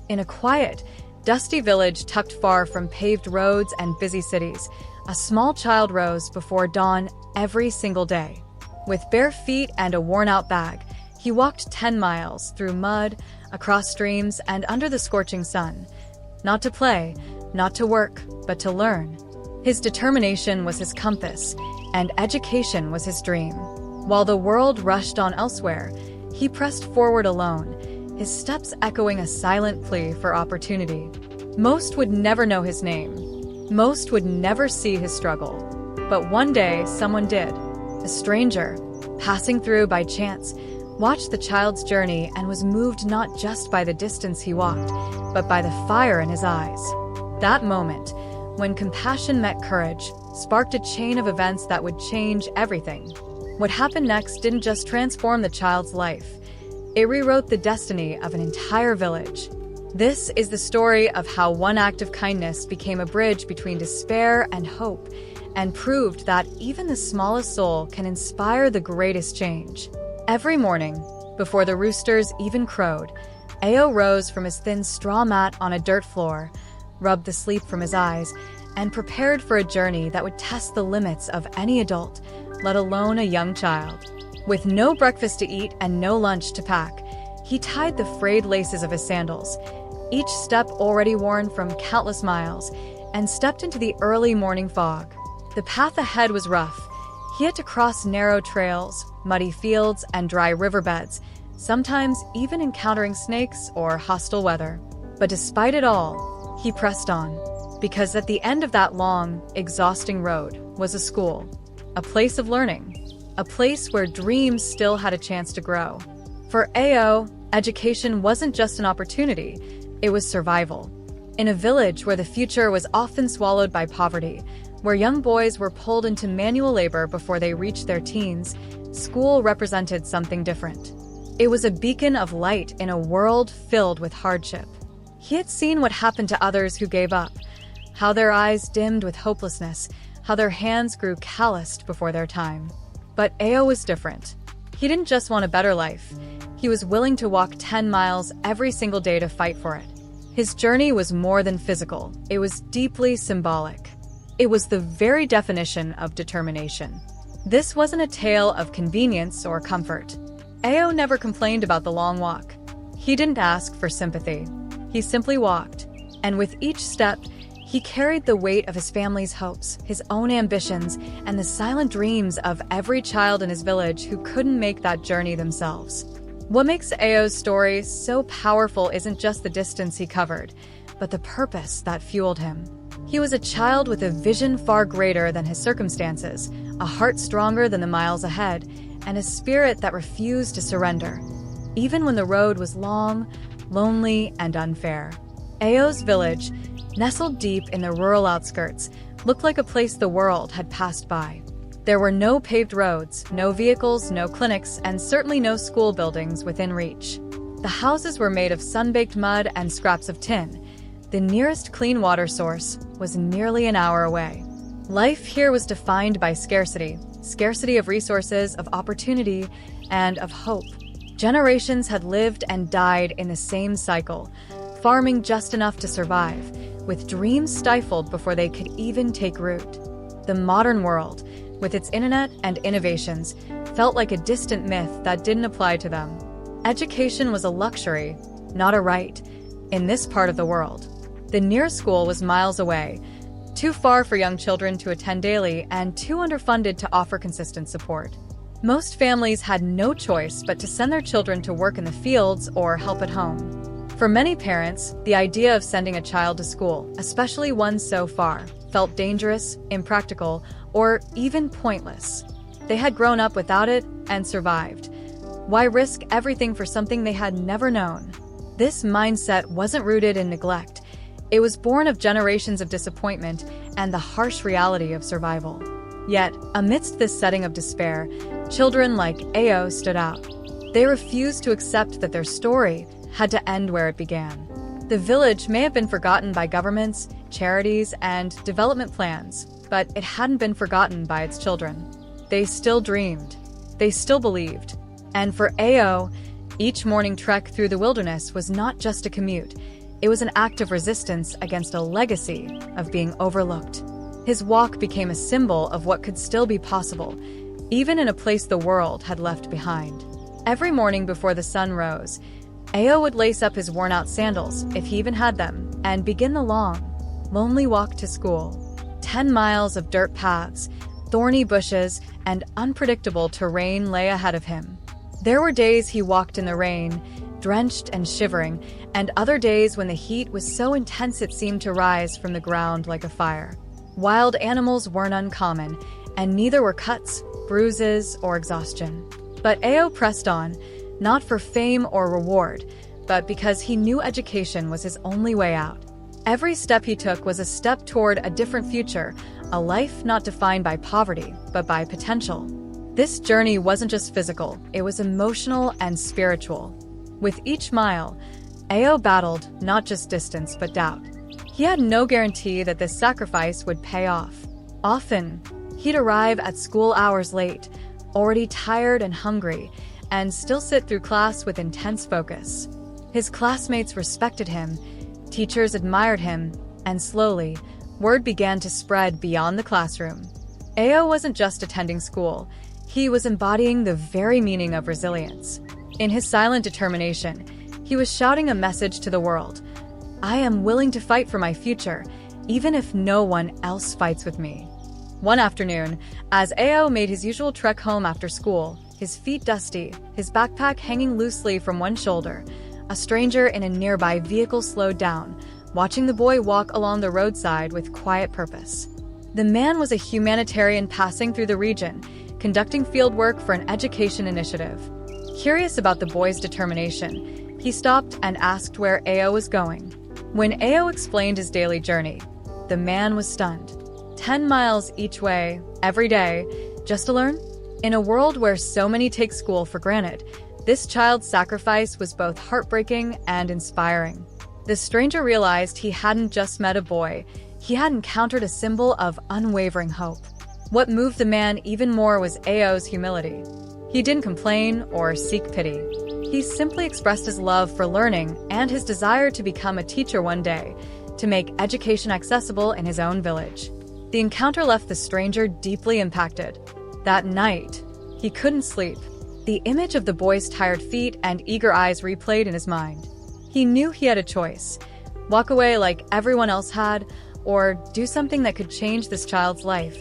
In a quiet, dusty village tucked far from paved roads and busy cities, a small child rose before dawn every single day. With bare feet and a worn-out bag, he walked 10 miles through mud, across streams, and under the scorching sun. Not to play, not to work, but to learn. His determination was his compass, and education was his dream. While the world rushed on elsewhere, he pressed forward alone, his steps echoing a silent plea for opportunity. Most would never know his name. Most would never see his struggle. But one day, someone did. A stranger, passing through by chance, watched the child's journey and was moved not just by the distance he walked, but by the fire in his eyes. That moment, when compassion met courage, sparked a chain of events that would change everything. What happened next didn't just transform the child's life. It rewrote the destiny of an entire village. This is the story of how one act of kindness became a bridge between despair and hope, and proved that even the smallest soul can inspire the greatest change. Every morning, before the roosters even crowed, Ao rose from his thin straw mat on a dirt floor, rubbed the sleep from his eyes, and prepared for a journey that would test the limits of any adult, let alone a young child. With no breakfast to eat and no lunch to pack, he tied the frayed laces of his sandals, each step already worn from countless miles, and stepped into the early morning fog. The path ahead was rough. He had to cross narrow trails, muddy fields, and dry riverbeds, sometimes even encountering snakes or hostile weather. But despite it all, he pressed on, because at the end of that long, exhausting road was a school, a place of learning, a place where dreams still had a chance to grow. For Ao, education wasn't just an opportunity, it was survival. In a village where the future was often swallowed by poverty, where young boys were pulled into manual labor before they reached their teens, school represented something different. It was a beacon of light in a world filled with hardship. He had seen what happened to others who gave up, how their eyes dimmed with hopelessness, how their hands grew calloused before their time. But Ao was different. He didn't just want a better life. He was willing to walk 10 miles every single day to fight for it. His journey was more than physical. It was deeply symbolic. It was the very definition of determination. This wasn't a tale of convenience or comfort. Ao never complained about the long walk. He didn't ask for sympathy. He simply walked, and with each step, he carried the weight of his family's hopes, his own ambitions, and the silent dreams of every child in his village who couldn't make that journey themselves. What makes Ao's story so powerful isn't just the distance he covered, but the purpose that fueled him. He was a child with a vision far greater than his circumstances, a heart stronger than the miles ahead, and a spirit that refused to surrender, even when the road was long, lonely, and unfair. Ao's village, nestled deep in the rural outskirts, looked like a place the world had passed by. There were no paved roads, no vehicles, no clinics, and certainly no school buildings within reach. The houses were made of sun-baked mud and scraps of tin. The nearest clean water source was nearly an hour away. Life here was defined by scarcity of resources, of opportunity, and of hope. Generations had lived and died in the same cycle, farming just enough to survive, with dreams stifled before they could even take root. The modern world, with its internet and innovations, felt like a distant myth that didn't apply to them. Education was a luxury, not a right, in this part of the world. The nearest school was miles away, too far for young children to attend daily and too underfunded to offer consistent support. Most families had no choice but to send their children to work in the fields or help at home. For many parents, the idea of sending a child to school, especially one so far, felt dangerous, impractical, or even pointless. They had grown up without it and survived. Why risk everything for something they had never known? This mindset wasn't rooted in neglect. It was born of generations of disappointment and the harsh reality of survival. Yet, amidst this setting of despair, children like Ao stood out. They refused to accept that their story had to end where it began. The village may have been forgotten by governments, charities, and development plans, but it hadn't been forgotten by its children. They still dreamed. They still believed. And for Ao, each morning trek through the wilderness was not just a commute. It was an act of resistance against a legacy of being overlooked. His walk became a symbol of what could still be possible, even in a place the world had left behind. Every morning before the sun rose, Ao would lace up his worn-out sandals, if he even had them, and begin the long, lonely walk to school. 10 miles of dirt paths, thorny bushes, and unpredictable terrain lay ahead of him. There were days he walked in the rain, drenched and shivering, and other days when the heat was so intense it seemed to rise from the ground like a fire. Wild animals weren't uncommon, and neither were cuts, bruises, or exhaustion. But Ao pressed on, not for fame or reward, but because he knew education was his only way out. Every step he took was a step toward a different future, a life not defined by poverty, but by potential. This journey wasn't just physical, it was emotional and spiritual. With each mile, Ao battled not just distance but doubt. He had no guarantee that this sacrifice would pay off. Often, he'd arrive at school hours late, already tired and hungry, and still sit through class with intense focus. His classmates respected him, teachers admired him, and slowly, word began to spread beyond the classroom. Ao wasn't just attending school, he was embodying the very meaning of resilience. In his silent determination, he was shouting a message to the world. I am willing to fight for my future, even if no one else fights with me. One afternoon, as Ao made his usual trek home after school, his feet dusty, his backpack hanging loosely from one shoulder, a stranger in a nearby vehicle slowed down, watching the boy walk along the roadside with quiet purpose. The man was a humanitarian passing through the region, conducting field work for an education initiative. Curious about the boy's determination, he stopped and asked where Ao was going. When Ao explained his daily journey, the man was stunned. 10 miles each way, every day, just to learn? In a world where so many take school for granted, this child's sacrifice was both heartbreaking and inspiring. The stranger realized he hadn't just met a boy, he had encountered a symbol of unwavering hope. What moved the man even more was Ao's humility. He didn't complain or seek pity. He simply expressed his love for learning and his desire to become a teacher one day, to make education accessible in his own village. The encounter left the stranger deeply impacted. That night, he couldn't sleep. The image of the boy's tired feet and eager eyes replayed in his mind. He knew he had a choice: walk away like everyone else had, or do something that could change this child's life,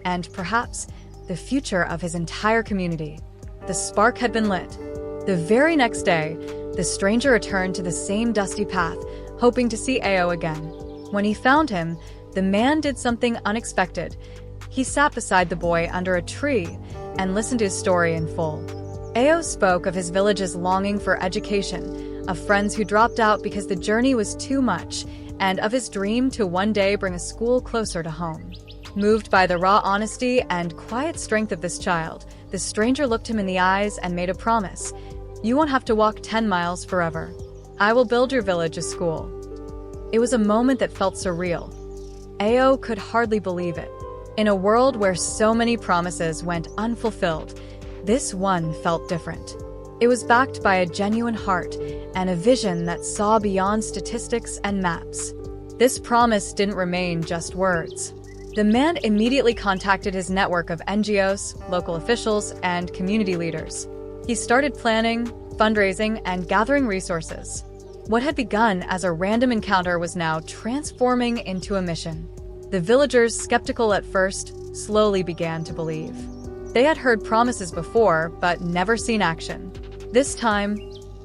and perhaps the future of his entire community. The spark had been lit. The very next day, the stranger returned to the same dusty path, hoping to see Ao again. When he found him, the man did something unexpected. He sat beside the boy under a tree and listened to his story in full. Ao spoke of his village's longing for education, of friends who dropped out because the journey was too much, and of his dream to one day bring a school closer to home. Moved by the raw honesty and quiet strength of this child, the stranger looked him in the eyes and made a promise. You won't have to walk 10 miles forever. I will build your village a school. It was a moment that felt surreal. Ao could hardly believe it. In a world where so many promises went unfulfilled, this one felt different. It was backed by a genuine heart and a vision that saw beyond statistics and maps. This promise didn't remain just words. The man immediately contacted his network of NGOs, local officials, and community leaders. He started planning, fundraising, and gathering resources. What had begun as a random encounter was now transforming into a mission. The villagers, skeptical at first, slowly began to believe. They had heard promises before, but never seen action. This time,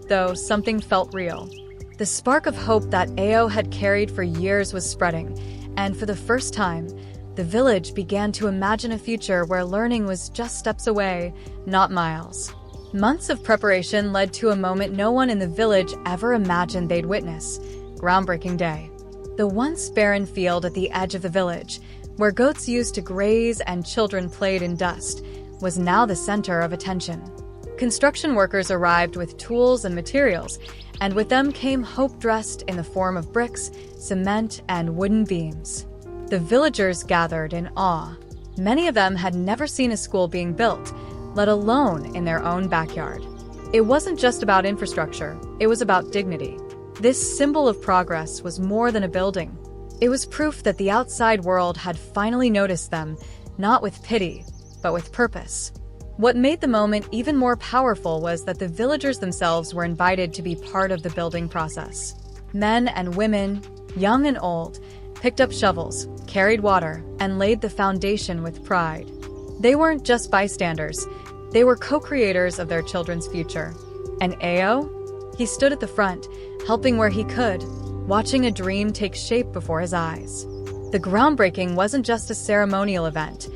though, something felt real. The spark of hope that Ao had carried for years was spreading, and for the first time, the village began to imagine a future where learning was just steps away, not miles. Months of preparation led to a moment no one in the village ever imagined they'd witness: groundbreaking day. The once barren field at the edge of the village, where goats used to graze and children played in dust, was now the center of attention. Construction workers arrived with tools and materials, and with them came hope dressed in the form of bricks, cement, and wooden beams. The villagers gathered in awe. Many of them had never seen a school being built, let alone in their own backyard. It wasn't just about infrastructure, it was about dignity. This symbol of progress was more than a building. It was proof that the outside world had finally noticed them, not with pity, but with purpose. What made the moment even more powerful was that the villagers themselves were invited to be part of the building process. Men and women, young and old, picked up shovels, carried water, and laid the foundation with pride. They weren't just bystanders, they were co-creators of their children's future. And Ao? He stood at the front, helping where he could, watching a dream take shape before his eyes. The groundbreaking wasn't just a ceremonial event,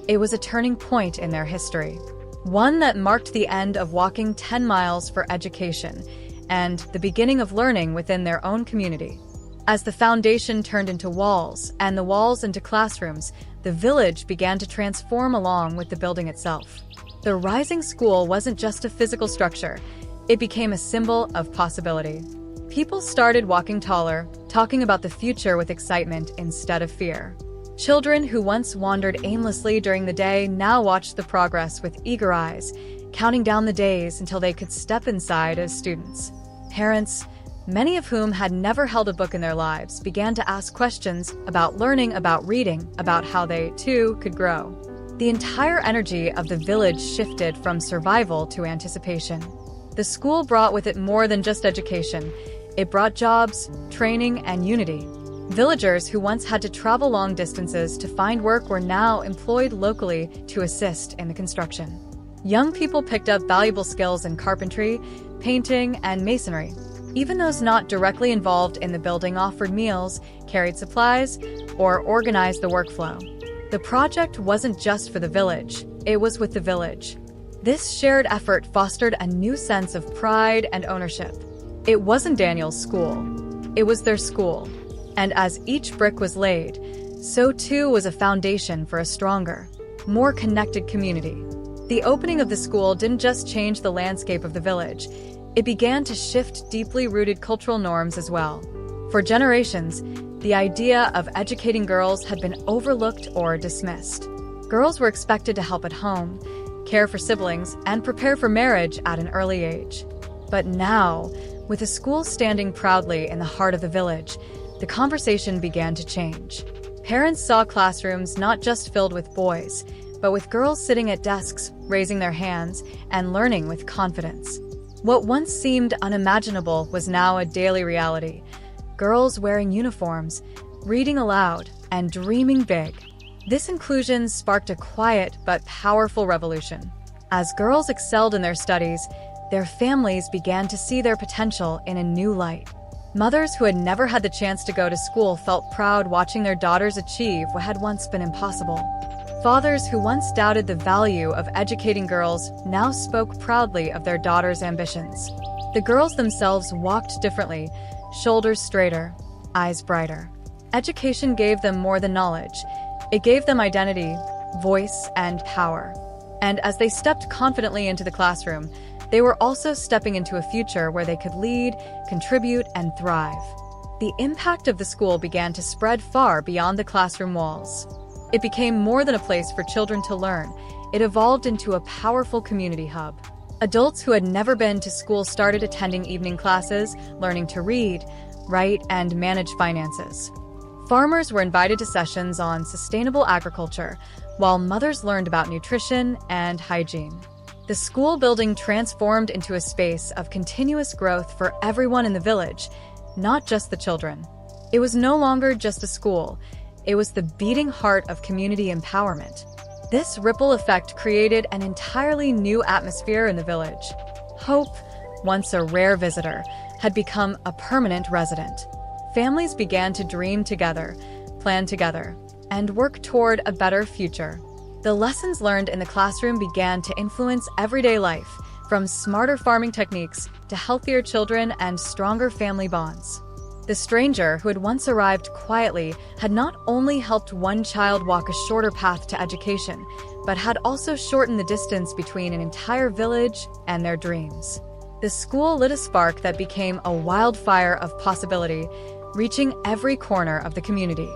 it was a turning point in their history. One that marked the end of walking 10 miles for education and the beginning of learning within their own community. As the foundation turned into walls and the walls into classrooms, the village began to transform along with the building itself. The rising school wasn't just a physical structure, it became a symbol of possibility. People started walking taller, talking about the future with excitement instead of fear. Children who once wandered aimlessly during the day now watched the progress with eager eyes, counting down the days until they could step inside as students. Parents, many of whom had never held a book in their lives, began to ask questions about learning, about reading, about how they, too, could grow. The entire energy of the village shifted from survival to anticipation. The school brought with it more than just education. It brought jobs, training, and unity. Villagers who once had to travel long distances to find work were now employed locally to assist in the construction. Young people picked up valuable skills in carpentry, painting, and masonry. Even those not directly involved in the building offered meals, carried supplies, or organized the workflow. The project wasn't just for the village, it was with the village. This shared effort fostered a new sense of pride and ownership. It wasn't Daniel's school, it was their school. And as each brick was laid, so too was a foundation for a stronger, more connected community. The opening of the school didn't just change the landscape of the village, it began to shift deeply rooted cultural norms as well. For generations, the idea of educating girls had been overlooked or dismissed. Girls were expected to help at home, care for siblings, and prepare for marriage at an early age. But now, with the school standing proudly in the heart of the village, the conversation began to change. Parents saw classrooms not just filled with boys, but with girls sitting at desks, raising their hands, and learning with confidence. What once seemed unimaginable was now a daily reality. Girls wearing uniforms, reading aloud, and dreaming big. This inclusion sparked a quiet but powerful revolution. As girls excelled in their studies, their families began to see their potential in a new light. Mothers who had never had the chance to go to school felt proud watching their daughters achieve what had once been impossible. Fathers who once doubted the value of educating girls now spoke proudly of their daughters' ambitions. The girls themselves walked differently, shoulders straighter, eyes brighter. Education gave them more than knowledge. It gave them identity, voice, and power. And as they stepped confidently into the classroom, they were also stepping into a future where they could lead, contribute, and thrive. The impact of the school began to spread far beyond the classroom walls. It became more than a place for children to learn. It evolved into a powerful community hub. Adults who had never been to school started attending evening classes, learning to read, write, and manage finances. Farmers were invited to sessions on sustainable agriculture, while mothers learned about nutrition and hygiene. The school building transformed into a space of continuous growth for everyone in the village, not just the children. It was no longer just a school, it was the beating heart of community empowerment. This ripple effect created an entirely new atmosphere in the village. Hope, once a rare visitor, had become a permanent resident. Families began to dream together, plan together, and work toward a better future. The lessons learned in the classroom began to influence everyday life, from smarter farming techniques to healthier children and stronger family bonds. The stranger who had once arrived quietly had not only helped one child walk a shorter path to education, but had also shortened the distance between an entire village and their dreams. The school lit a spark that became a wildfire of possibility, reaching every corner of the community.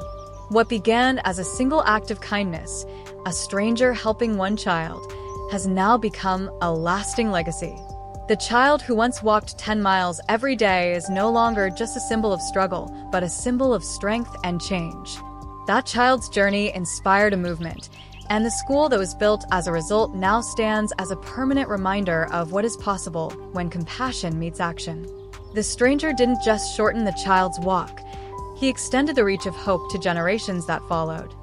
What began as a single act of kindness, a stranger helping one child, has now become a lasting legacy. The child who once walked 10 miles every day is no longer just a symbol of struggle, but a symbol of strength and change. That child's journey inspired a movement, and the school that was built as a result now stands as a permanent reminder of what is possible when compassion meets action. The stranger didn't just shorten the child's walk, he extended the reach of hope to generations that followed.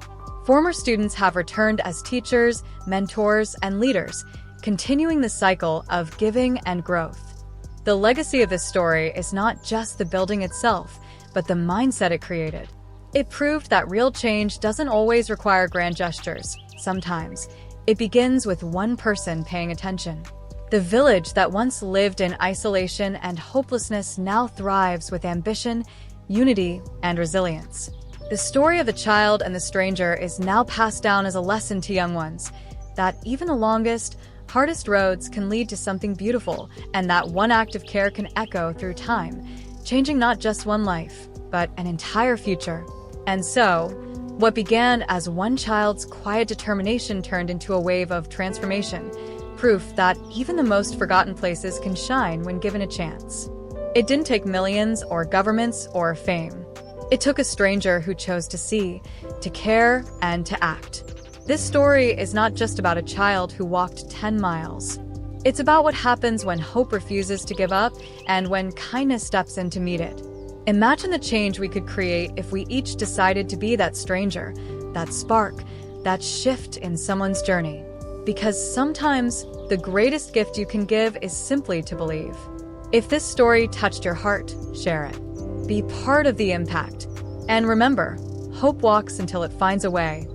Former students have returned as teachers, mentors, and leaders, continuing the cycle of giving and growth. The legacy of this story is not just the building itself, but the mindset it created. It proved that real change doesn't always require grand gestures. Sometimes, it begins with one person paying attention. The village that once lived in isolation and hopelessness now thrives with ambition, unity, and resilience. The story of the child and the stranger is now passed down as a lesson to young ones, that even the longest, hardest roads can lead to something beautiful, and that one act of care can echo through time, changing not just one life, but an entire future. And so, what began as one child's quiet determination turned into a wave of transformation, proof that even the most forgotten places can shine when given a chance. It didn't take millions or governments or fame. It took a stranger who chose to see, to care, and to act. This story is not just about a child who walked 10 miles. It's about what happens when hope refuses to give up and when kindness steps in to meet it. Imagine the change we could create if we each decided to be that stranger, that spark, that shift in someone's journey. Because sometimes the greatest gift you can give is simply to believe. If this story touched your heart, share it. Be part of the impact. And remember, hope walks until it finds a way.